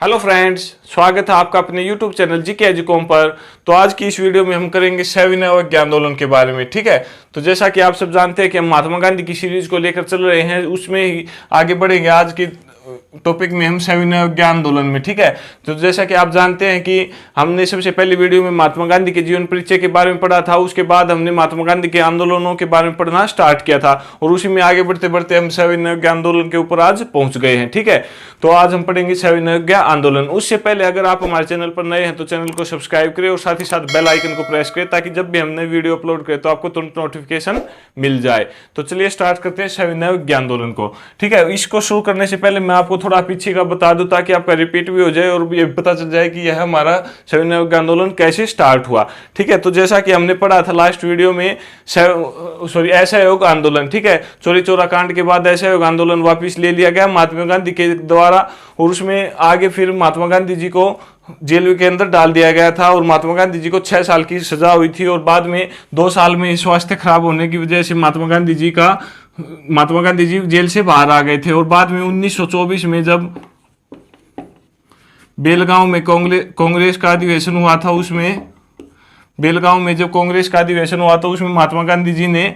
Hello friends, स्वागत है आपका अपने यूट्यूब चैनल जीके एजुकॉम पर। तो आज की इस वीडियो में हम करेंगे सविनय अवज्ञा आंदोलन के बारे में। ठीक है, तो जैसा कि आप सब जानते हैं कि हम महात्मा गांधी की सीरीज को लेकर चल रहे हैं, उसमें ही आगे बढ़ेंगे। आज के टॉपिक में हम सविनय अवज्ञा आंदोलन में। ठीक है, तो जैसा कि आप जानते हैं कि हमने सबसे पहले वीडियो में महात्मा गांधी के जीवन परिचय के बारे में पढ़ा था। उसके बाद हमने महात्मा गांधी के आंदोलनों के बारे में पढ़ना स्टार्ट किया था और उसी में आगे बढ़ते बढ़ते हम सविनय अवज्ञा आंदोलन के ऊपर आज पहुंच गए हैं। ठीक है, तो आज हम पढ़ेंगे सविनय अवज्ञा आंदोलन। उससे पहले अगर आप हमारे चैनल पर नए हैं तो चैनल को सब्सक्राइब करें और साथ ही साथ बेल आइकन को प्रेस करें ताकि जब भी हमने वीडियो अपलोड करें तो आपको तुरंत नोटिफिकेशन मिल जाए। तो चलिए स्टार्ट करते हैं सविनय अवज्ञा आंदोलन को। ठीक है, इसको शुरू करने से पहले मैं आपको थोड़ा पीछे का बता दूं ताकि आपका रिपीट भी हो जाए और ये पता चल जाए कि यह हमारा सविनय अवज्ञा आंदोलन कैसे स्टार्ट हुआ। ठीक है, तो जैसा कि हमने पढ़ा था लास्ट वीडियो में असहयोग आंदोलन। ठीक है, चौरी चौरा कांड के बाद असहयोग आंदोलन वापिस ले लिया गया महात्मा गांधी के द्वारा और उसमें आगे फिर महात्मा गांधी जी को जेल के अंदर डाल दिया गया था और महात्मा गांधी जी को 6 साल की सजा हुई थी और बाद में 2 साल में स्वास्थ्य खराब होने की वजह से महात्मा गांधी जी जेल से बाहर आ गए थे। और बाद में 1924 में जब बेलगांव में कांग्रेस का अधिवेशन हुआ था, उसमें महात्मा गांधी जी ने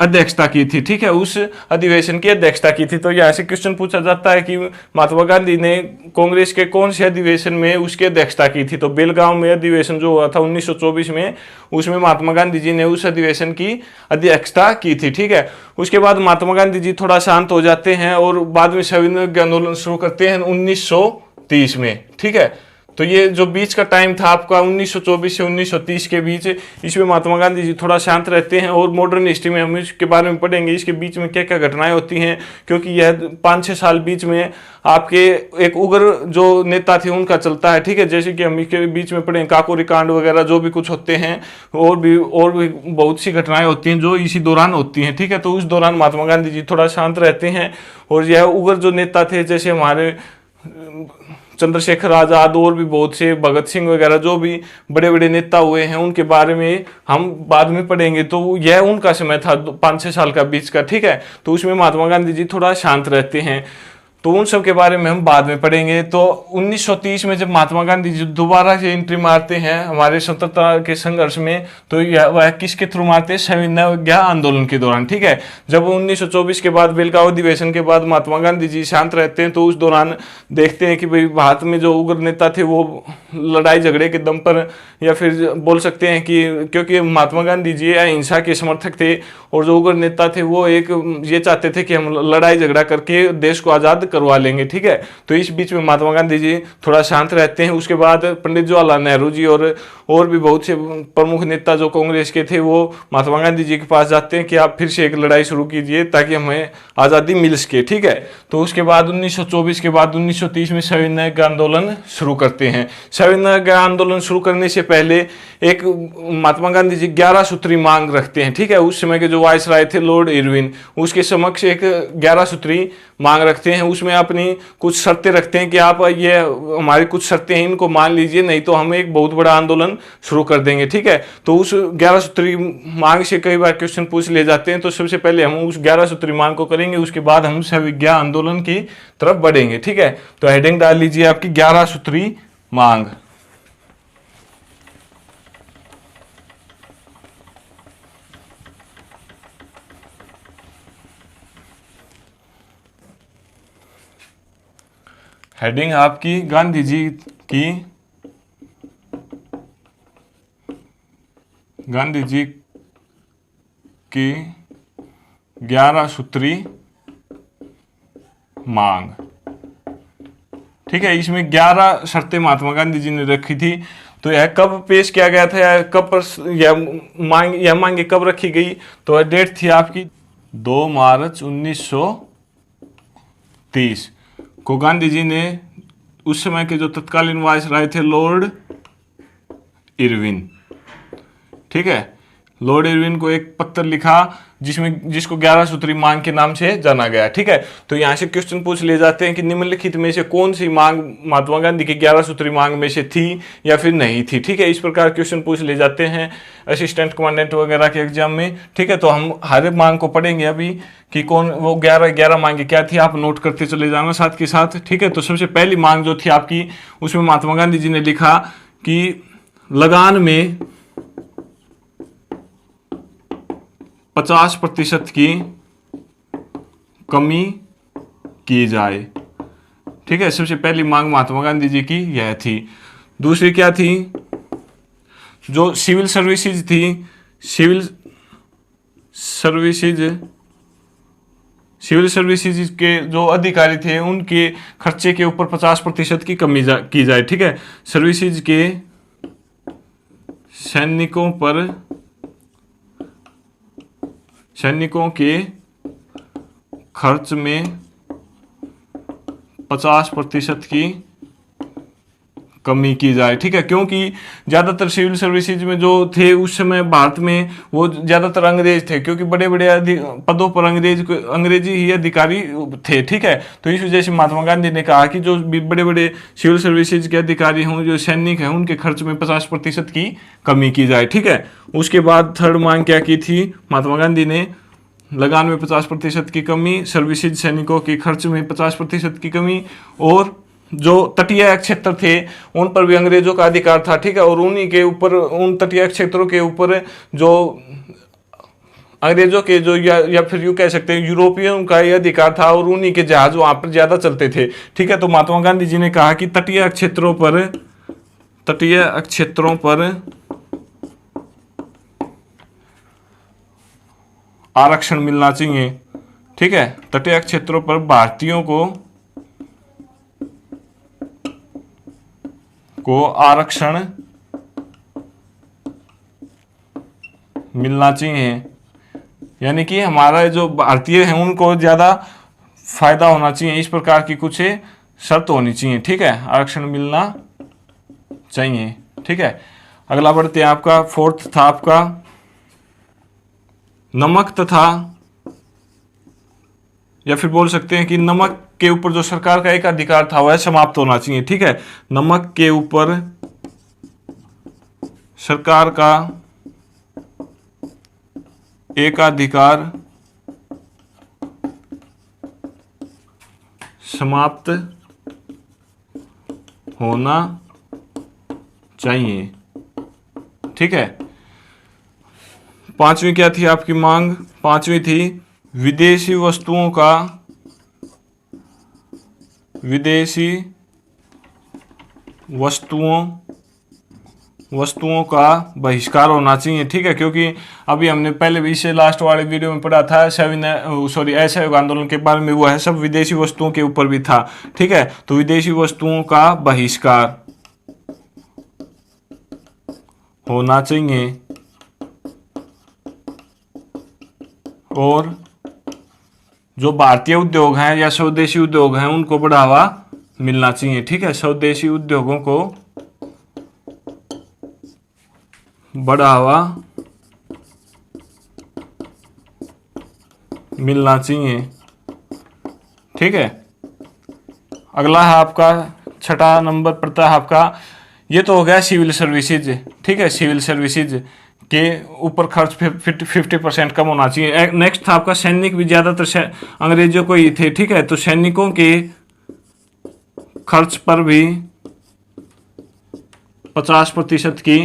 अध्यक्षता की थी। ठीक है, उस अधिवेशन की अध्यक्षता की थी। तो यहाँ से क्वेश्चन पूछा जाता है कि महात्मा गांधी ने कांग्रेस के कौन से अधिवेशन में उसकी अध्यक्षता की थी। तो बेलगांव में अधिवेशन जो हुआ था 1924 में, उसमें महात्मा गांधी जी ने उस अधिवेशन की अध्यक्षता की थी। ठीक है, उसके बाद महात्मा गांधी जी थोड़ा शांत हो जाते हैं और बाद में सविनय अवज्ञा आंदोलन शुरू करते हैं 1930 में। ठीक है, तो ये जो बीच का टाइम था आपका 1924 से 1930 के बीच, इसमें महात्मा गांधी जी थोड़ा शांत रहते हैं और मॉडर्न हिस्ट्री में हम इसके बारे में पढ़ेंगे इसके बीच में क्या क्या घटनाएं होती हैं, क्योंकि यह 5-6 साल बीच में आपके एक उग्र जो नेता थे उनका चलता है। ठीक है, जैसे कि हम इसके बीच में पढ़ें काकोरी कांड वगैरह जो भी कुछ होते हैं और भी बहुत सी घटनाएं होती हैं जो इसी दौरान होती हैं। ठीक है, तो उस दौरान महात्मा गांधी जी थोड़ा शांत रहते हैं और यह उग्र जो नेता थे जैसे हमारे चंद्रशेखर आजाद और भी बहुत से भगत सिंह वगैरह जो भी बड़े बड़े नेता हुए हैं उनके बारे में हम बाद में पढ़ेंगे। तो यह उनका समय था 5-6 साल का बीच का। ठीक है, तो उसमें महात्मा गांधी जी थोड़ा शांत रहते हैं, तो उन सब के बारे में हम बाद में पढ़ेंगे। तो 1930 में जब महात्मा गांधी जी दोबारा से एंट्री मारते हैं हमारे स्वतंत्रता के संघर्ष में, तो वह किसके थ्रू मारते हैं? सविनय अवज्ञा आंदोलन के दौरान। ठीक है, जब 1924 के बाद बेलगांव अधिवेशन के बाद महात्मा गांधी जी शांत रहते हैं, तो उस दौरान देखते हैं कि भाई भारत में जो उग्र नेता थे वो लड़ाई झगड़े के दम पर, या फिर बोल सकते हैं कि क्योंकि महात्मा गांधी जी अहिंसा के समर्थक थे और जो उग्र नेता थे वो एक ये चाहते थे कि हम लड़ाई झगड़ा करके देश को आज़ाद करवा लेंगे। ठीक है, तो इस बीच में महात्मा गांधी जी थोड़ा शांत रहते हैं। उसके बाद पंडित जवाहरलाल नेहरू जी और भी बहुत से प्रमुख नेता जो कांग्रेस के थे वो महात्मा गांधी जी के पास जाते हैं कि आप फिर से एक लड़ाई शुरू कीजिए ताकि हमें आज़ादी मिल सके। ठीक है, तो उसके बाद 1924 के बाद 1930 में सविनय अवज्ञा आंदोलन शुरू करते हैं। सविनय अवज्ञा आंदोलन शुरू करने से पहले एक महात्मा गांधी जी 11 सूत्री मांग रखते हैं। ठीक है, उस समय के जो वायसराय थे लॉर्ड इरविन, उसके समक्ष एक 11 सूत्री मांग रखते हैं। उसमें अपनी कुछ शर्तें रखते हैं कि आप ये हमारी कुछ शर्तें हैं इनको मान लीजिए, नहीं तो हम एक बहुत बड़ा आंदोलन शुरू कर देंगे। ठीक है, तो उस 11 सूत्री मांग से कई बार क्वेश्चन पूछ ले जाते हैं, तो सबसे पहले हम उस 11 सूत्री मांग को करेंगे, उसके बाद हम सविनय अवज्ञा आंदोलन की तरफ बढ़ेंगे। ठीक है, तो हेडिंग डाल लीजिए आपकी 11 सूत्री मांग। हेडिंग आपकी गांधी जी की 11 सूत्री मांग। ठीक है, इसमें 11 शर्तें महात्मा गांधी जी ने रखी थी। तो यह कब पेश किया गया था या कब पर यह मांगे कब रखी गई? तो डेट थी आपकी 2 मार्च 1930 को गांधी जी ने उस समय के जो तत्कालीन वायसराय थे लॉर्ड इरविन, ठीक है, लॉर्ड इरविन को एक पत्र लिखा जिसको 11 सूत्री मांग के नाम से जाना गया। ठीक है, तो यहाँ से क्वेश्चन पूछ ले जाते हैं कि निम्नलिखित में से कौन सी मांग महात्मा गांधी की 11 सूत्री मांग में से थी या फिर नहीं थी। ठीक है, इस प्रकार क्वेश्चन पूछ ले जाते हैं असिस्टेंट कमांडेंट वगैरह के एग्जाम में। ठीक है, तो हम हर मांग को पढ़ेंगे अभी कि कौन वो 11 मांगे क्या थी, आप नोट करते चले जाना साथ के साथ। ठीक है, तो सबसे पहली मांग जो थी आपकी, उसमें महात्मा गांधी जी ने लिखा कि लगान में 50% की कमी की जाए। ठीक है, सबसे पहली मांग महात्मा गांधी जी की यह थी। दूसरी क्या थी, जो सिविल सर्विसेज थी, सिविल सर्विसेज के जो अधिकारी थे उनके खर्चे के ऊपर 50% की कमी की जाए। ठीक है, सर्विसेज के सैनिकों के खर्च में 50% की कमी की जाए। ठीक है, क्योंकि ज़्यादातर सिविल सर्विसेज में जो थे उस समय भारत में वो ज़्यादातर अंग्रेज थे, क्योंकि बड़े बड़े पदों पर अंग्रेजी ही अधिकारी थे। ठीक है, तो इस वजह से महात्मा गांधी ने कहा कि जो बड़े बड़े सिविल सर्विसेज के अधिकारी हों, जो सैनिक हैं, उनके खर्च में 50% की कमी की जाए। ठीक है, उसके बाद थर्ड मांग क्या की थी महात्मा गांधी ने, लगान में 50% की कमी, सर्विसेज सैनिकों के खर्च में 50% की कमी, और जो तटीय क्षेत्र थे उन पर भी अंग्रेजों का अधिकार था। ठीक है, और उन्हीं के ऊपर, उन तटीय क्षेत्रों के ऊपर जो अंग्रेजों के जो या फिर यूं कह सकते हैं यूरोपियन का यह अधिकार था, और उन्हीं के जहाज वहां पर ज्यादा चलते थे। ठीक है, तो महात्मा गांधी जी ने कहा कि तटीय क्षेत्रों पर आरक्षण मिलना चाहिए। ठीक है, तटीय क्षेत्रों पर भारतीयों को आरक्षण मिलना चाहिए, यानी कि हमारा जो भारतीय हैं उनको ज्यादा फायदा होना चाहिए, इस प्रकार की कुछ शर्त होनी चाहिए। ठीक है, आरक्षण मिलना चाहिए। ठीक है, अगला बढ़ते हैं, आपका फोर्थ था आपका नमक तथा, या फिर बोल सकते हैं कि नमक के ऊपर जो सरकार का एक अधिकार था वह समाप्त होना चाहिए। ठीक है, नमक के ऊपर सरकार का एकाधिकार समाप्त होना चाहिए। ठीक है, पांचवी क्या थी आपकी मांग, पांचवी थी विदेशी वस्तुओं का बहिष्कार होना चाहिए। ठीक है, क्योंकि अभी हमने पहले भी इसे लास्ट वाले वीडियो में पढ़ा था असहयोग आंदोलन के बारे में, वो है सब विदेशी वस्तुओं के ऊपर भी था। ठीक है, तो विदेशी वस्तुओं का बहिष्कार होना चाहिए, और जो भारतीय उद्योग हैं या स्वदेशी उद्योग हैं उनको बढ़ावा मिलना चाहिए। ठीक है, स्वदेशी उद्योगों को बढ़ावा मिलना चाहिए। ठीक है, अगला है आपका छठा नंबर पड़ता है आपका, ये तो हो गया सिविल सर्विसेज। ठीक है, सिविल सर्विसेज के ऊपर खर्च 50% कम होना चाहिए। नेक्स्ट था आपका सैनिक, भी ज्यादातर अंग्रेजों को ही थे। ठीक है, तो सैनिकों के खर्च पर भी 50% की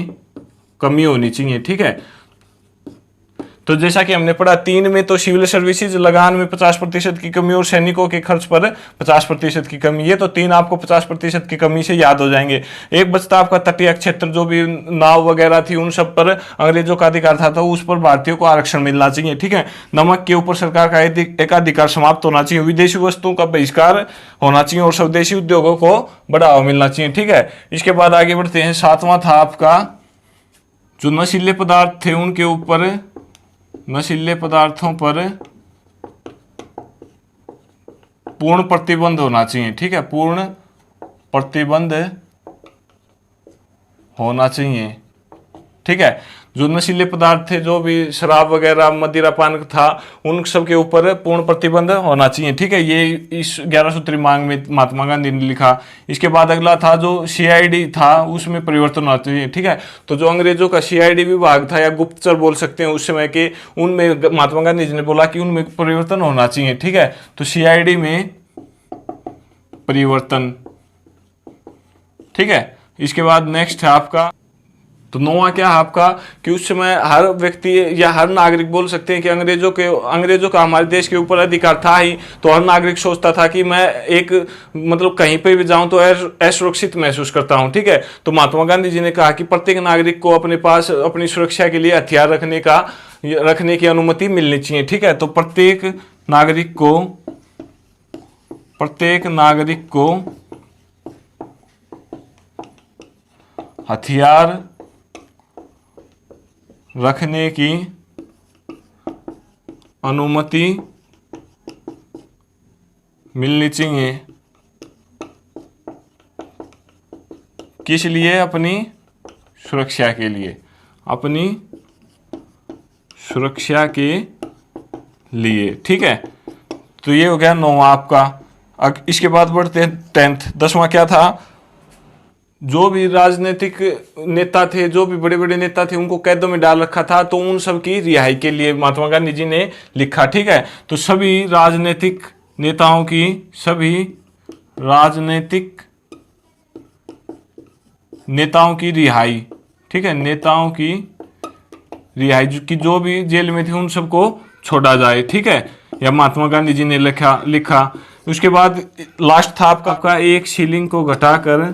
कमी होनी चाहिए। ठीक है, तो जैसा कि हमने पढ़ा, 3 में तो सिविल सर्विसेज, लगान में 50% की कमी और सैनिकों के खर्च पर 50% की कमी, ये तो 3 आपको 50% की कमी से याद हो जाएंगे। एक बचता आपका तटीय क्षेत्र, जो भी नाव वगैरह थी उन सब पर अंग्रेजों का अधिकार था, तो उस पर भारतीयों को आरक्षण मिलना चाहिए। ठीक है, नमक के ऊपर सरकार का एकाधिकार समाप्त होना चाहिए, विदेशी वस्तुओं का बहिष्कार होना चाहिए, और स्वदेशी उद्योगों को बढ़ावा मिलना चाहिए। ठीक है, इसके बाद आगे बढ़ते हैं, 7वां था आपका जो नशीले पदार्थ थे उनके ऊपर, नशीले पदार्थों पर पूर्ण प्रतिबंध होना चाहिए। ठीक है, पूर्ण प्रतिबंध होना चाहिए। ठीक है, जो नशीले पदार्थ थे, जो भी शराब वगैरह मदिरा पान था, उन सब के ऊपर पूर्ण प्रतिबंध होना चाहिए। ठीक है, ये इस 11 सूत्री मांग में महात्मा गांधी ने लिखा। इसके बाद अगला था जो सीआईडी था, उसमें परिवर्तन होना चाहिए। ठीक है, तो जो अंग्रेजों का सीआईडी विभाग था या गुप्तचर बोल सकते हैं उस समय के, उनमें महात्मा गांधी जी ने बोला कि उनमें परिवर्तन होना चाहिए। ठीक है, तो सीआईडी में परिवर्तन। ठीक है, इसके बाद नेक्स्ट है आपका, तो नौवां क्या है आपका कि उस समय हर व्यक्ति या हर नागरिक बोल सकते हैं कि अंग्रेजों का हमारे देश के ऊपर अधिकार था ही, तो हर नागरिक सोचता था कि मैं एक मतलब कहीं पे भी जाऊं तो असुरक्षित महसूस करता हूं। ठीक है, तो महात्मा गांधी जी ने कहा कि प्रत्येक नागरिक को अपने पास अपनी सुरक्षा के लिए हथियार रखने की अनुमति मिलनी चाहिए। ठीक है, तो प्रत्येक नागरिक को हथियार रखने की अनुमति मिलनी चाहिए। किस लिए? अपनी सुरक्षा के लिए, अपनी सुरक्षा के लिए। ठीक है, तो ये हो गया 9वां आपका। इसके बाद बढ़ते हैं 10th। 10वां क्या था? जो भी राजनीतिक नेता थे, जो भी बड़े बड़े नेता थे, उनको कैदों में डाल रखा था, तो उन सब की रिहाई के लिए महात्मा गांधी जी ने लिखा। ठीक है, तो सभी राजनीतिक नेताओं की रिहाई। ठीक है, नेताओं की रिहाई की जो भी जेल में थे उन सबको छोड़ा जाए। ठीक है, या महात्मा गांधी जी ने लिखा। उसके बाद लास्ट था आपका 1 शिलिंग को घटाकर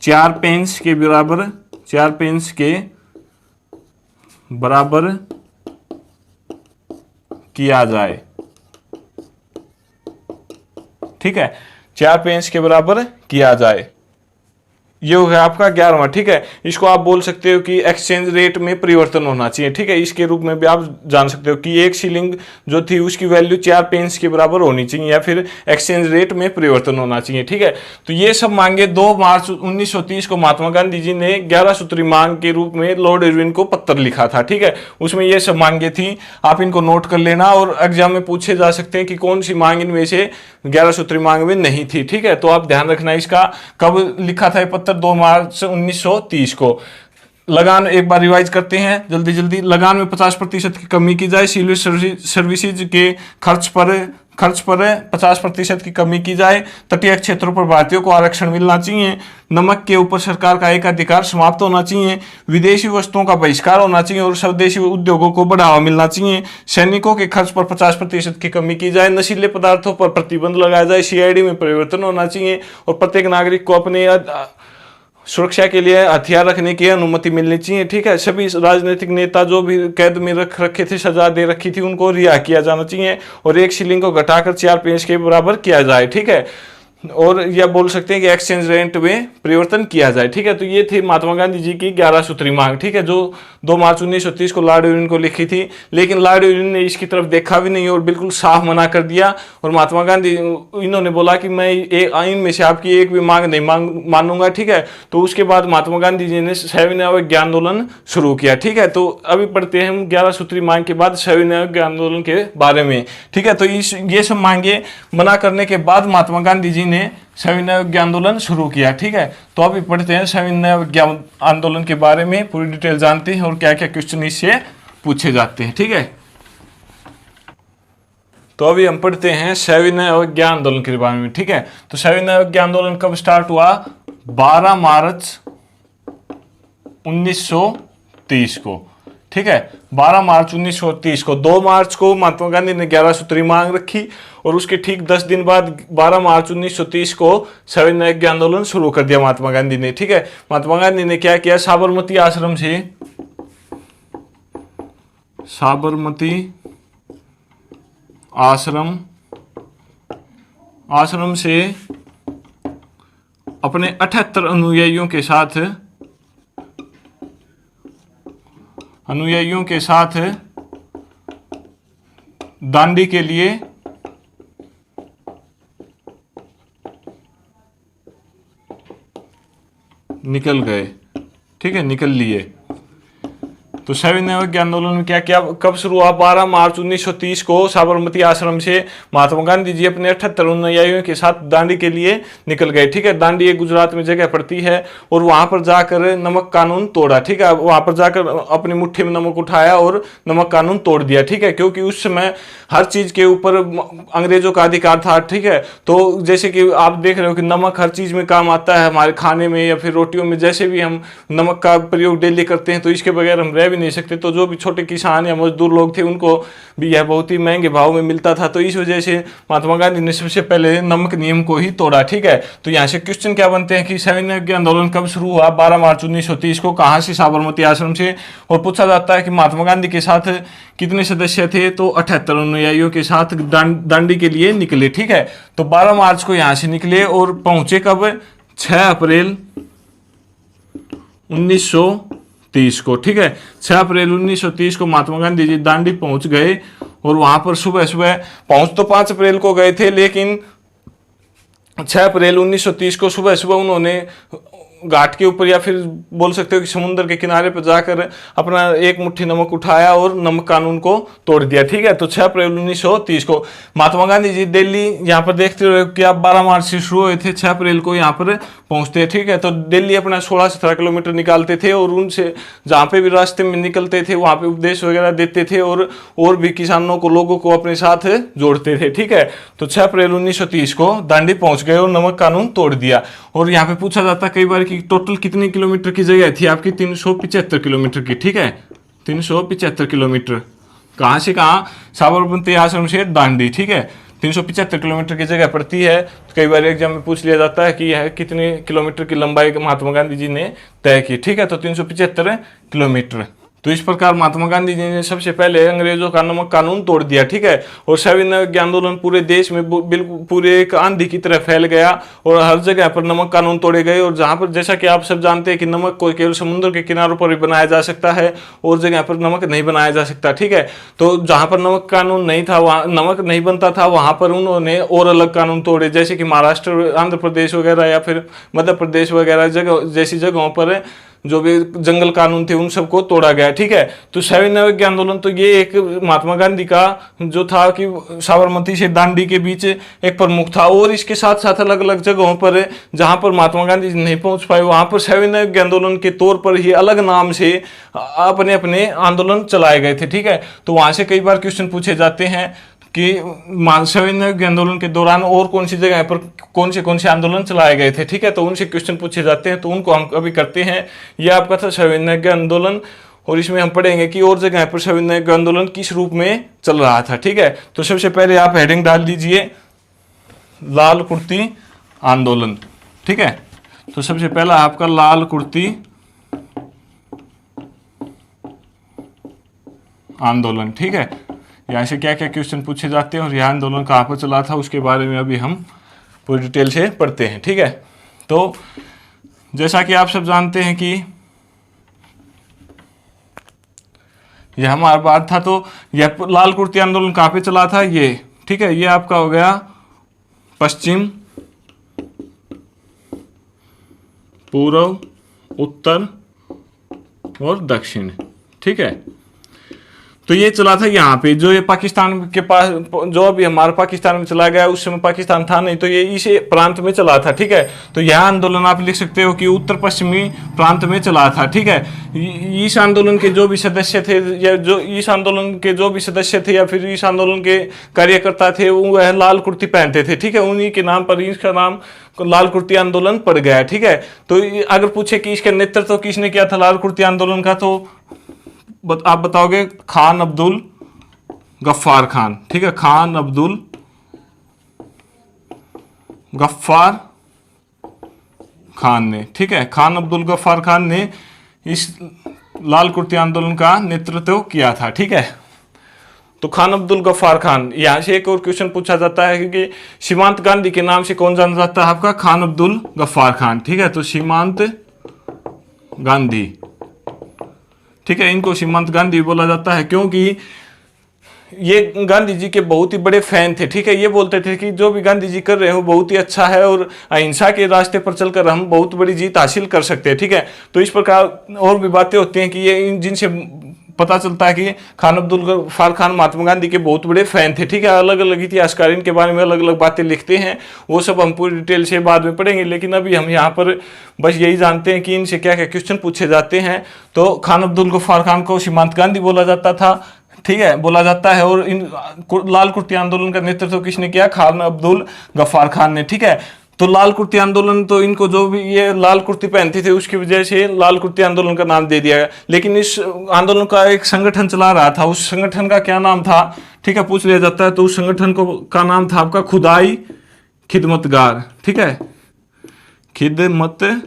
4 पेंस के बराबर किया जाए। ठीक है, 4 पेंस के बराबर किया जाए। ये हो गया आपका 11वां। ठीक है, इसको आप बोल सकते हो कि एक्सचेंज रेट में परिवर्तन होना चाहिए। ठीक है, इसके रूप में भी आप जान सकते हो कि 1 शिलिंग जो थी उसकी वैल्यू 4 पेंस के बराबर होनी चाहिए, या फिर एक्सचेंज रेट में परिवर्तन होना चाहिए। ठीक है, तो ये सब मांगे 2 मार्च 1930 को महात्मा गांधी जी ने 11 सूत्री मांग के रूप में लॉर्ड इरविन को पत्र लिखा था। ठीक है, उसमें ये सब मांगे थी, आप इनको नोट कर लेना और एग्जाम में पूछे जा सकते हैं कि कौन सी मांग इनमें से 11 सूत्री मांग में नहीं थी। ठीक है, तो आप ध्यान रखना इसका। कब लिखा था ये पत्र? 2 मार्च 1930 को। लगान एक बार रिवाइज करते हैं जल्दी। लगान में 50% की कमी की जाए। सिविल सर्विसेज के खर्च पर 50% की कमी की जाए। तटीय क्षेत्रों पर भारतीयों को आरक्षण मिलना चाहिए। नमक के ऊपर सरकार का एकाधिकार समाप्त होना चाहिए। विदेशी वस्तुओं का बहिष्कार होना चाहिए और स्वदेशी उद्योगों को बढ़ावा मिलना चाहिए। सैनिकों के खर्च पर 50% की कमी की जाए। नशीले पदार्थों पर प्रतिबंध लगाया जाए। सीआईडी में परिवर्तन होना चाहिए और प्रत्येक नागरिक को अपने सुरक्षा के लिए हथियार रखने की अनुमति मिलनी चाहिए। ठीक है, सभी राजनीतिक नेता जो भी कैद में रखे थे, सजा दे रखी थी, उनको रिहा किया जाना चाहिए और 1 शिलिंग को घटाकर 4 पेंस के बराबर किया जाए। ठीक है, और यह बोल सकते हैं कि एक्सचेंज रेट में परिवर्तन किया जाए। ठीक है, तो ये थी महात्मा गांधी जी की 11 सूत्री मांग। ठीक है, जो 2 मार्च 1930 को लॉर्ड इरविन को लिखी थी, लेकिन लॉर्ड इरविन ने इसकी तरफ देखा भी नहीं और बिल्कुल साफ मना कर दिया। और महात्मा गांधी इन्होंने बोला कि मैं इनमें से आपकी एक भी मांग नहीं मानूंगा। ठीक है, तो उसके बाद महात्मा गांधी जी ने सविनय ज्ञान आंदोलन शुरू किया। ठीक है, तो अभी पढ़ते हैं हम 11 सूत्री मांग के बाद सविनय ज्ञान आंदोलन के बारे में। ठीक है, तो ये सब मांगे मना करने के बाद महात्मा गांधी जी ने सविनय आंदोलन शुरू किया। ठीक है, तो अभी पढ़ते हैं सविनय आंदोलन के बारे में, पूरी डिटेल जानते हैं और क्या क्या क्वेश्चन इससे पूछे जाते हैं। ठीक है, तो अभी हम पढ़ते हैं सविनय आंदोलन के बारे में। ठीक है, तो सविनय आंदोलन कब स्टार्ट हुआ? 12 मार्च 1930 को। ठीक है, 12 मार्च 1930 को। 2 मार्च को महात्मा गांधी ने 11 सूत्री मांग रखी और उसके ठीक 10 दिन बाद 12 मार्च 1930 को सविनय आंदोलन शुरू कर दिया महात्मा गांधी ने। ठीक है, महात्मा गांधी ने क्या किया? साबरमती आश्रम से अपने 78 अनुयायियों के साथ दांडी निकल गए, ठीक है, निकल लिए। तो सविनय आंदोलन में क्या क्या कब शुरू हुआ? 12 मार्च 1930 को साबरमती आश्रम से महात्मा गांधी जी अपने 78 अनुयायियों के साथ दांडी के लिए निकल गए, ठीक है। दांडी एक गुजरात में जगह पड़ती है और वहां पर जाकर नमक कानून तोड़ा, ठीक है। वहां पर जाकर अपनी मुट्ठी में नमक उठाया और नमक कानून तोड़ दिया, ठीक है, क्योंकि उस समय हर चीज के ऊपर अंग्रेजों का अधिकार था, ठीक है। तो जैसे कि आप देख रहे हो कि नमक हर चीज में काम आता है, हमारे खाने में या फिर रोटियों में, जैसे भी हम नमक का प्रयोग डेली करते हैं, तो इसके बगैर हम रह भी नहीं सकते। तो जो भी छोटे किसान या मजदूर लोग थे उनको भी यह बहुत ही महंगे भाव में मिलता था। तो इस वजह से महात्मा गांधी ने सबसे पहले नमक नियम को ही तोड़ा, ठीक है। तो यहाँ से क्वेश्चन क्या बनते हैं कि सविनय आंदोलन कब शुरू हुआ? 12 मार्च 1930 को। कहाँ से? साबरमती आश्रम से। और पूछा जाता है कि महात्मा गांधी के साथ कितने सदस्य थे? तो 78 अनुयायियों के साथ दांडी के लिए निकले, ठीक है। तो 12 मार्च को यहाँ से निकले और पहुंचे कब? 6 अप्रैल 1930 को, ठीक है। 6 अप्रैल 1930 को महात्मा गांधी जी दांडी पहुंच गए और वहां पर सुबह सुबह पहुंच तो 5 अप्रैल को गए थे, लेकिन 6 अप्रैल 1930 को सुबह सुबह उन्होंने घाट के ऊपर या फिर बोल सकते हो कि समुद्र के किनारे पर जाकर अपना एक मुट्ठी नमक उठाया और नमक कानून को तोड़ दिया, ठीक है। तो 6 अप्रैल 1930 को महात्मा गांधी जी दिल्ली, यहाँ पर देखते हो कि आप 12 मार्च से शुरू हुए थे, 6 अप्रैल को यहाँ पर पहुंचते, ठीक है। तो दिल्ली अपना 16-17 किलोमीटर निकालते थे और उनसे जहाँ पे भी रास्ते में निकलते थे वहाँ पे उपदेश वगैरह देते थे और भी किसानों को, लोगों को अपने साथ जोड़ते थे, ठीक है। तो 6 अप्रैल 1930 को दांडी पहुंच गए और नमक कानून तोड़ दिया। और यहाँ पे पूछा जाता है कई बार कि टोटल कितने किलोमीटर की जगह थी आपकी? 375 किलोमीटर की, ठीक है। 375 किलोमीटर। कहाँ से कहाँ? साबरमती आश्रम से दांडी, ठीक है। 375 किलोमीटर की जगह पड़ती है। तो कई बार एग्जाम में पूछ लिया जाता है कि यह कितने किलोमीटर की लंबाई महात्मा गांधी जी ने तय की, ठीक है। तो 375 किलोमीटर। तो इस प्रकार महात्मा गांधी जी ने सबसे पहले अंग्रेजों का नमक कानून तोड़ दिया, ठीक है। और सविनय आंदोलन पूरे देश में बिल्कुल पूरे एक आंधी की तरह फैल गया और हर जगह पर नमक कानून तोड़े गए। और जहां पर, जैसा कि आप सब जानते हैं कि नमक को केवल समुद्र के किनारों पर ही बनाया जा सकता है और जगह पर नमक नहीं बनाया जा सकता, ठीक है। तो जहां पर नमक कानून नहीं था, वहां नमक नहीं बनता था, वहां पर उन्होंने और अलग कानून तोड़े, जैसे कि महाराष्ट्र, आंध्र प्रदेश वगैरह या फिर मध्य प्रदेश वगैरह जगह जैसी जगहों पर जो भी जंगल कानून थे उन सबको तोड़ा गया, ठीक है। तो सविनय आंदोलन तो ये एक महात्मा गांधी का जो था कि साबरमती से दांडी के बीच एक प्रमुख था। और इसके साथ साथ अलग अलग जगहों पर जहां पर महात्मा गांधी नहीं पहुंच पाए वहां पर सविनय आंदोलन के तौर पर ही अलग नाम से अपने अपने आंदोलन चलाए गए थे, ठीक है। तो वहां से कई बार क्वेश्चन पूछे जाते हैं कि सविनय आंदोलन के दौरान और कौन सी जगह पर कौन से आंदोलन चलाए गए थे, ठीक है। तो उनसे क्वेश्चन पूछे जाते हैं, तो उनको हम अभी करते हैं। यह आपका था सविनय आंदोलन और इसमें हम पढ़ेंगे कि और जगह पर सविनय आंदोलन किस रूप में चल रहा था, ठीक है। तो सबसे पहले आप हेडिंग डाल दीजिए लाल कुर्ती आंदोलन, ठीक है। तो सबसे पहला आपका लाल कुर्ती आंदोलन, ठीक है। यहाँ से क्या क्या क्वेश्चन पूछे जाते हैं और यह आंदोलन कहाँ पर चला था उसके बारे में अभी हम पूरी डिटेल से पढ़ते हैं, ठीक है। तो जैसा कि आप सब जानते हैं कि यह हमारा बात था, तो यह लाल कुर्ती आंदोलन कहाँ पे चला था? ये, ठीक है। ये आपका हो गया पश्चिम, पूर्व, उत्तर और दक्षिण, ठीक है। तो ये चला था यहाँ पे, जो ये पाकिस्तान के पास, जो अभी हमारा पाकिस्तान में चला गया, उस समय पाकिस्तान था नहीं, तो ये इस प्रांत में चला था, ठीक है। तो यह आंदोलन आप लिख सकते हो कि उत्तर पश्चिमी प्रांत में चला था, ठीक है। इस आंदोलन के जो भी सदस्य थे या जो इस आंदोलन के जो भी सदस्य थे या फिर इस आंदोलन के कार्यकर्ता थे वह लाल कुर्ती पहनते थे, ठीक है। उन्हीं के नाम पर इसका नाम लाल कुर्ती आंदोलन पड़ गया, ठीक है। तो अगर पूछे कि इसका नेतृत्व किसने किया था लाल कुर्ती आंदोलन का, तो आप बताओगे खान अब्दुल गफ्फार खान, ठीक है। खान अब्दुल गफ्फार खान ने, ठीक है। खान अब्दुल गफ्फार खान ने इस लाल कुर्ती आंदोलन का नेतृत्व किया था, ठीक है। तो खान अब्दुल गफ्फार खान। यहां से एक और क्वेश्चन पूछा जाता है कि सीमांत गांधी के नाम से कौन जाना जाता है? आपका खान अब्दुल गफ्फार खान, ठीक है। तो सीमांत गांधी, ठीक है। इनको सीमांत गांधी बोला जाता है क्योंकि ये गांधी जी के बहुत ही बड़े फैन थे, ठीक है। ये बोलते थे कि जो भी गांधी जी कर रहे हो बहुत ही अच्छा है और अहिंसा के रास्ते पर चलकर हम बहुत बड़ी जीत हासिल कर सकते हैं, ठीक है। तो इस प्रकार और भी बातें होती हैं कि ये जिनसे पता चलता है कि खान अब्दुल गफ्फार खान महात्मा गांधी के बहुत बड़े फैन थे, ठीक है। अलग अलग इतिहासकार इनके बारे में अलग अलग बातें लिखते हैं, वो सब हम पूरी डिटेल से बाद में पढ़ेंगे, लेकिन अभी हम यहाँ पर बस यही जानते हैं कि इनसे क्या क्या क्वेश्चन पूछे जाते हैं। तो खान अब्दुल गफ्फार खान को सीमांत गांधी बोला जाता था, ठीक है, बोला जाता है। और इन लाल कुर्ती आंदोलन का नेतृत्व किसने किया? खान अब्दुल गफ्फार खान ने, ठीक है। तो लाल कुर्ती आंदोलन, तो इनको जो भी ये लाल कुर्ती पहनते थे उसकी वजह से लाल कुर्ती आंदोलन का नाम दे दिया गया। लेकिन इस आंदोलन का एक संगठन चला रहा था, उस संगठन का क्या नाम था, ठीक है, पूछ लिया जाता है। तो उस संगठन को का नाम था आपका खुदाई खिदमतगार, ठीक है, खिदमतगार,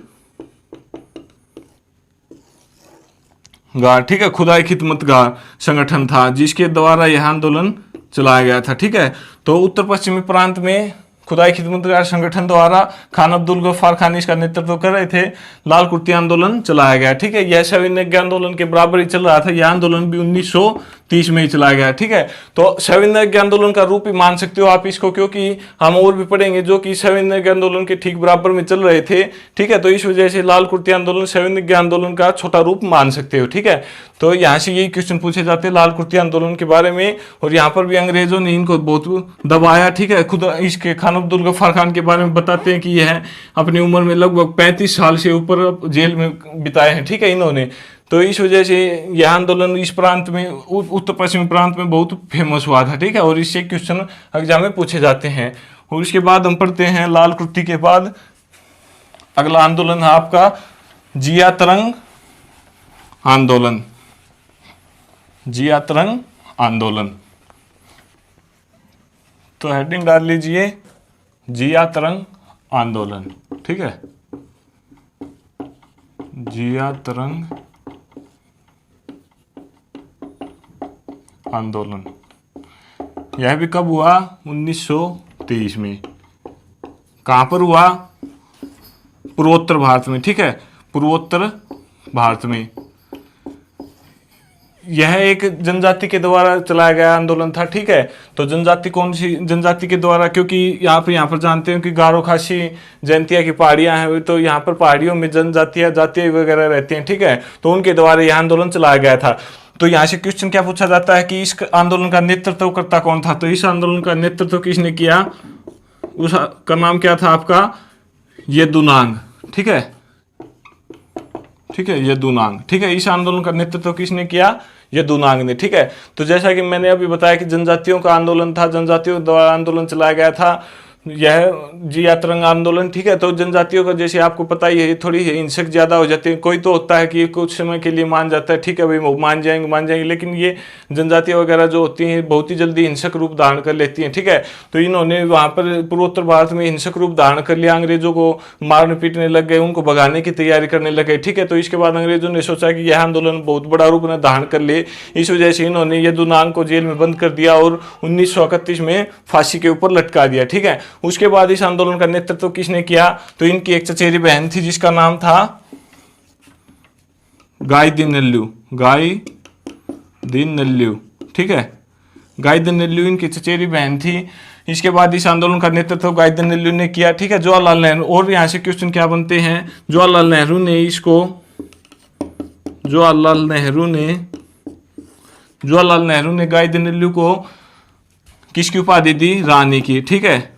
ठीक है, खुदाई खिदमतगार संगठन था जिसके द्वारा यह आंदोलन चलाया गया था, ठीक है। तो उत्तर पश्चिमी प्रांत में खुदाई खिदमतगार संगठन द्वारा खान अब्दुल गफ्फार खान इसका नेतृत्व कर रहे थे, लाल कुर्ती आंदोलन चलाया गया, ठीक है। यह सविनय आंदोलन के बराबर ही चल रहा था, यह आंदोलन भी 1930 में ही चलाया गया, ठीक है। तो सविनय आंदोलन का रूप ही मान सकते हो आप इसको, क्योंकि हम और भी पढ़ेंगे जो कि सविनय आंदोलन के ठीक बराबर में चल रहे थे, ठीक है। तो इस वजह से लाल कुर्ती आंदोलन सविनय आंदोलन का छोटा रूप मान सकते हो, ठीक है। तो यहाँ से यही क्वेश्चन पूछे जाते हैं लाल कुर्ती आंदोलन के बारे में। और यहाँ पर भी अंग्रेजों ने इनको बहुत दबाया, ठीक है। खुद इसके खान अब्दुल गफ्फार खान के बारे में बताते हैं कि यह अपनी उम्र में लगभग 35 साल से ऊपर जेल में बिताए हैं, ठीक है, इन्होंने। तो इस वजह से यह आंदोलन इस प्रांत में, उत्तर पश्चिमी प्रांत में बहुत फेमस हुआ था, ठीक है। और इससे क्वेश्चन एग्जाम में पूछे जाते हैं। और इसके बाद हम पढ़ते हैं लाल कुर्ती के बाद अगला आंदोलन है आपका जिया तरंग आंदोलन। जिया तरंग आंदोलन, तो हेडिंग डाल लीजिए जिया तरंग आंदोलन, ठीक है, जिया तरंग आंदोलन। यह भी कब हुआ? 1930 में। कहां पर हुआ? पूर्वोत्तर भारत में, ठीक है, पूर्वोत्तर भारत में। यह एक जनजाति के द्वारा चलाया गया आंदोलन था, ठीक है। तो जनजाति कौन सी जनजाति के द्वारा? क्योंकि यहाँ पर जानते हैं कि गारो, खासी, जयंतिया की पहाड़ियां हैं, तो यहाँ पर पहाड़ियों में जातियां वगैरह रहती हैं, ठीक है। तो उनके द्वारा यह आंदोलन चलाया गया था। तो यहाँ से क्वेश्चन क्या पूछा जाता है कि इस आंदोलन का नेतृत्व करता कौन था? तो इस आंदोलन का नेतृत्व किसने किया? उसका नाम क्या था आपका? येदुनांग, ठीक है, ठीक है, येदुनांग, ठीक है। इस आंदोलन का नेतृत्व किसने किया? येदुनांग ने, ठीक है। तो जैसा कि मैंने अभी बताया कि जनजातियों का आंदोलन था, जनजातियों द्वारा आंदोलन चलाया गया था यह जिया तरंग आंदोलन, ठीक है। तो जनजातियों का जैसे आपको पता ही है थोड़ी हिंसक ज्यादा हो जाती है। कोई तो होता है कि कुछ समय के लिए मान जाता है, ठीक है भाई, वो मान जाएंगे, लेकिन ये जनजातियां वगैरह जो होती हैं बहुत ही जल्दी हिंसक रूप धारण कर लेती हैं, ठीक है। तो इन्होंने वहां पर पूर्वोत्तर भारत में हिंसक रूप धारण कर लिया, अंग्रेजों को मारने पीटने लग गए, उनको भगाने की तैयारी करने लगे, ठीक है। तो इसके बाद अंग्रेजों ने सोचा कि यह आंदोलन बहुत बड़ा रूप ने धारण कर ले, इस वजह से इन्होंने येदुनांग को जेल में बंद कर दिया और 1931 में फांसी के ऊपर लटका दिया, ठीक है। उसके बाद इस आंदोलन का नेतृत्व किसने किया? तो इनकी एक चचेरी बहन थी जिसका नाम था गाइदिन्नेल्यू, गाइदिन्नेल्यू, ठीक है, गाइदिन्नेल्यू इनकी चचेरी बहन थी। इसके बाद इस आंदोलन का नेतृत्व गाइदिन्नेल्यू ने किया, ठीक है। जवाहरलाल नेहरू, और यहां से क्वेश्चन क्या बनते हैं? जवाहरलाल नेहरू ने गाइदिन्नेल्यू को किसकी उपाधि दी? रानी की, ठीक है।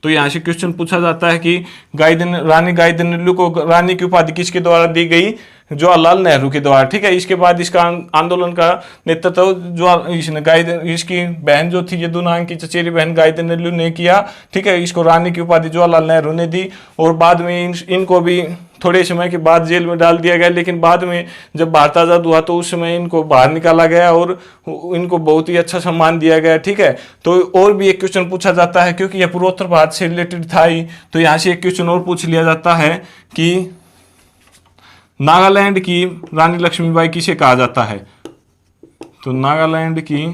तो यहाँ से क्वेश्चन पूछा जाता है कि रानी गाइदिन्नेल्यू को रानी की उपाधि किसके द्वारा दी गई? जवाहरलाल नेहरू के द्वारा, ठीक है। इसके बाद इसका आंदोलन का नेतृत्व जो इसकी बहन जो थी येदुनांग की चचेरी बहन गाइदिन्नेल्यू ने किया, ठीक है। इसको रानी की उपाधि जवाहरलाल नेहरू ने दी और बाद में इनको भी थोड़े समय के बाद जेल में डाल दिया गया। लेकिन बाद में जब भारत आजाद हुआ तो उस समय इनको बाहर निकाला गया और इनको बहुत ही अच्छा सम्मान दिया गया, ठीक है। तो और भी एक क्वेश्चन पूछा जाता है क्योंकि यह पूर्वोत्तर भारत से रिलेटेड था ही, तो यहाँ से एक क्वेश्चन और पूछ लिया जाता है कि नागालैंड की रानी लक्ष्मीबाई किसे कहा जाता है? तो नागालैंड की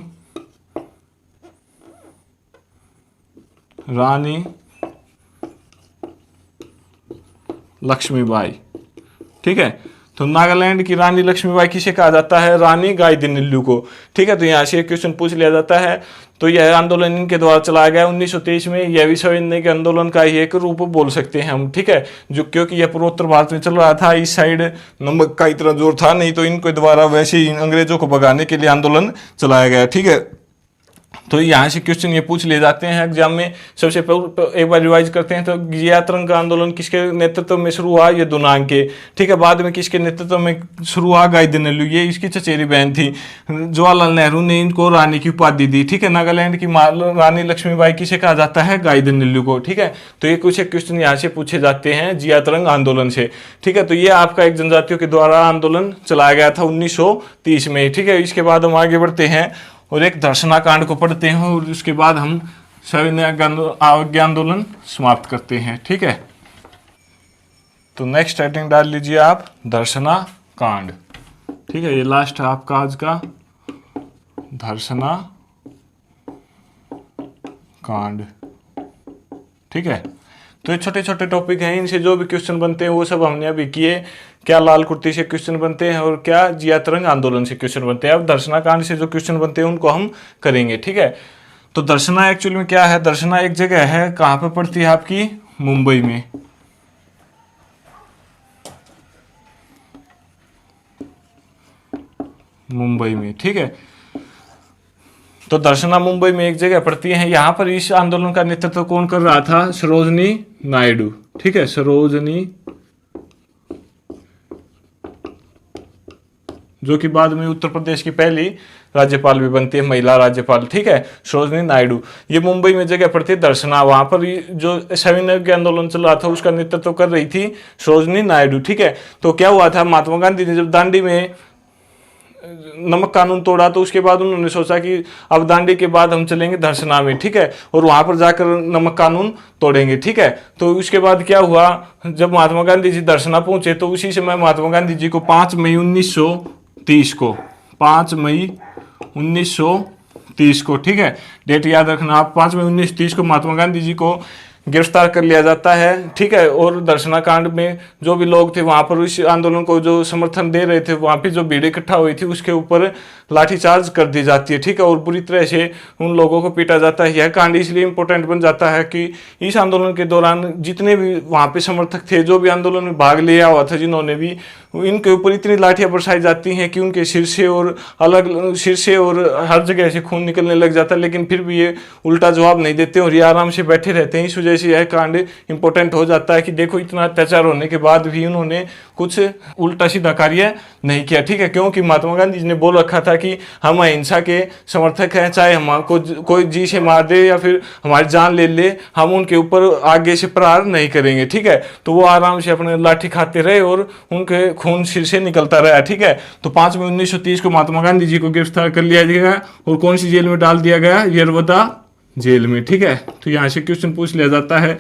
रानी लक्ष्मीबाई, ठीक है। तो नागालैंड की रानी लक्ष्मीबाई किसे कहा जाता है? रानी गाइदिन्यू को। ठीक है, तो यहाँ से एक क्वेश्चन पूछ लिया जाता है। तो यह आंदोलन इनके द्वारा चलाया गया 1923 में। यह भी सविनय के आंदोलन का ही एक रूप बोल सकते हैं हम। ठीक है, जो क्योंकि यह पूर्वोत्तर भारत में चल रहा था, इस साइड नमक का इतना जोर था नहीं, तो इनके द्वारा वैसे ही अंग्रेजों को भगाने के लिए आंदोलन चलाया गया। ठीक है, तो यहाँ से क्वेश्चन ये पूछ ले जाते हैं एग्जाम में। सबसे पहले एक बार रिवाइज करते हैं। तो जिया तरंग का आंदोलन किसके नेतृत्व में शुरू हुआ? ये दुनांग के। ठीक है, बाद में किसके नेतृत्व में शुरू हुआ? गाइदिन्यू, ये इसकी चचेरी बहन थी। जवाहरलाल नेहरू ने इनको रानी की उपाधि दी। ठीक है, नागालैंड की रानी लक्ष्मीबाई किसे कहा जाता है? गाइदिन्यू को। ठीक है, तो ये कुछ एक क्वेश्चन यहाँ से पूछे जाते हैं जिया तरंग आंदोलन से। ठीक है, तो ये आपका एक जनजातियों के द्वारा आंदोलन चलाया गया था 1930 में। ठीक है, इसके बाद हम आगे बढ़ते हैं और एक दर्शना कांड को पढ़ते हैं और उसके बाद हम सविनय अवज्ञा आंदोलन समाप्त करते हैं। ठीक है, तो नेक्स्ट हेडिंग डाल लीजिए आप, दर्शना कांड। ठीक है, ये लास्ट है आपका आज का, दर्शना कांड। ठीक है, तो ये छोटे छोटे टॉपिक हैं, इनसे जो भी क्वेश्चन बनते हैं वो सब हमने अभी किए। क्या लाल कुर्ती से क्वेश्चन बनते हैं और क्या जिया तरंग आंदोलन से क्वेश्चन बनते हैं। अब दर्शना कांड से जो क्वेश्चन बनते हैं उनको हम करेंगे। ठीक है, तो दर्शना एक्चुअली में क्या है? दर्शना एक जगह है, कहाँ पे पड़ती है आपकी? मुंबई में। मुंबई में। ठीक है, तो दर्शना मुंबई में एक जगह पड़ती है। यहाँ पर इस आंदोलन का नेतृत्व कौन कर रहा था? सरोजनी नायडू। ठीक है, सरोजनी, जो कि बाद में उत्तर प्रदेश की पहली राज्यपाल भी बनती है, महिला राज्यपाल। ठीक है, सरोजनी नायडू। ये मुंबई में जगह पड़ती है दर्शना। वहां पर जो सविनय के आंदोलन चल रहा था उसका नेतृत्व कर रही थी सरोजनी नायडू। ठीक है, तो क्या हुआ था? महात्मा गांधी ने जब दांडी में नमक कानून तोड़ा तो उसके बाद उन्होंने सोचा कि अब दांडी के बाद हम चलेंगे दर्शना में। ठीक है, और वहां पर जाकर नमक कानून तोड़ेंगे। ठीक है, तो उसके बाद क्या हुआ? जब महात्मा गांधी जी दर्शना पहुंचे तो उसी समय महात्मा गांधी जी को 5 मई 1930 को, 5 मई 1930 को, ठीक है, डेट याद रखना आप, 5 मई 1930 को महात्मा गांधी जी को गिरफ्तार कर लिया जाता है। ठीक है, और दर्शना कांड में जो भी लोग थे वहां पर इस आंदोलन को जो समर्थन दे रहे थे, वहां पे जो भीड़ इकट्ठा हुई थी उसके ऊपर लाठीचार्ज कर दी जाती है। ठीक है, और बुरी तरह से उन लोगों को पीटा जाता है। यह कांड इसलिए इंपॉर्टेंट बन जाता है कि इस आंदोलन के दौरान जितने भी वहां पे समर्थक थे, जो भी आंदोलन में भाग लिया हुआ था जिन्होंने भी, इनके ऊपर इतनी लाठियां बरसाई जाती हैं कि उनके सिर से और हर जगह से खून निकलने लग जाता है, लेकिन फिर भी ये उल्टा जवाब नहीं देते और ये आराम से बैठे रहते हैं। इस वजह से यह कांड इंपॉर्टेंट हो जाता है कि देखो इतना अत्याचार होने के बाद भी उन्होंने कुछ उल्टा सीधा कार्य नहीं किया। ठीक है, क्योंकि महात्मा गांधी जी ने बोल रखा था कि हम अहिंसा के समर्थक हैं, चाहे हमको कोई जी से मार दे या फिर हमारी जान ले ले, हम उनके ऊपर आगे से प्रहार नहीं करेंगे। ठीक है, तो वो आराम से अपने लाठी खाते रहे और उनके खून सिर से निकलता रहा। ठीक है, तो 5 मई 1930 को महात्मा गांधी जी को गिरफ्तार कर लिया गया और कौन सी जेल में डाल दिया गया? यरवदा जेल में। ठीक है, तो यहाँ से क्वेश्चन पूछ लिया जाता है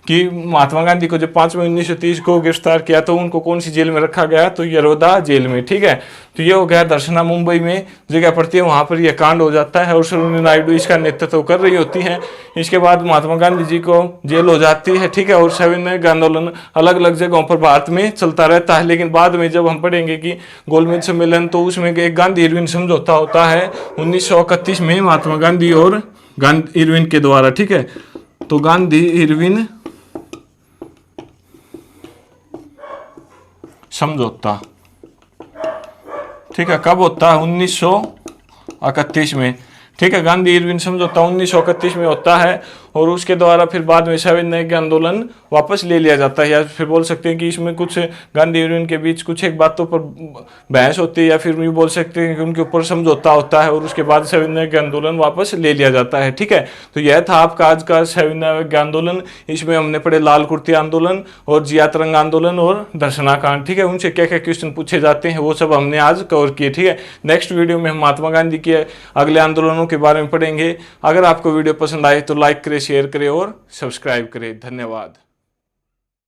कि महात्मा गांधी को जब 5 मई 1930 को गिरफ्तार किया तो उनको कौन सी जेल में रखा गया? तो यरवदा जेल में। ठीक है, तो ये हो गया दर्शना मुंबई में जगह पड़ती है, वहां पर यह कांड हो जाता है और सरोजिनी नायडू इसका नेतृत्व कर रही होती हैं। इसके बाद महात्मा गांधी जी को जेल हो जाती है। ठीक है, और सविनय आंदोलन अलग अलग जगहों पर भारत में चलता रहता है। लेकिन बाद में जब हम पढ़ेंगे कि गोलमेज सम्मेलन, तो उसमें एक गांधी इरविन समझौता होता है 1931 में महात्मा गांधी और इरविन के द्वारा। ठीक है, तो गांधी इरविन समझौता, ठीक है, कब होता है? 1931 में। ठीक है, गांधी इरविन समझौता 1931 में होता है और उसके द्वारा फिर बाद में सविनय के आंदोलन वापस ले लिया जाता है। या फिर बोल सकते हैं कि इसमें कुछ गांधी इरविन के बीच कुछ एक बातों पर बहस होती है, या फिर ये बोल सकते हैं कि उनके ऊपर समझौता होता है और उसके बाद सविनय के आंदोलन वापस ले लिया जाता है। ठीक है, तो यह था आपका आज का सविनय के आंदोलन। इसमें हमने पढ़े लाल कुर्ती आंदोलन और जिया तरंग आंदोलन और दर्शना कांड। ठीक है, उनसे क्या क्या क्वेश्चन पूछे जाते हैं वो सब हमने आज कवर किए। ठीक है, नेक्स्ट वीडियो में हम महात्मा गांधी के अगले आंदोलनों के बारे में पढ़ेंगे। अगर आपको वीडियो पसंद आए तो लाइक करें, शेयर करें और सब्सक्राइब करें। धन्यवाद।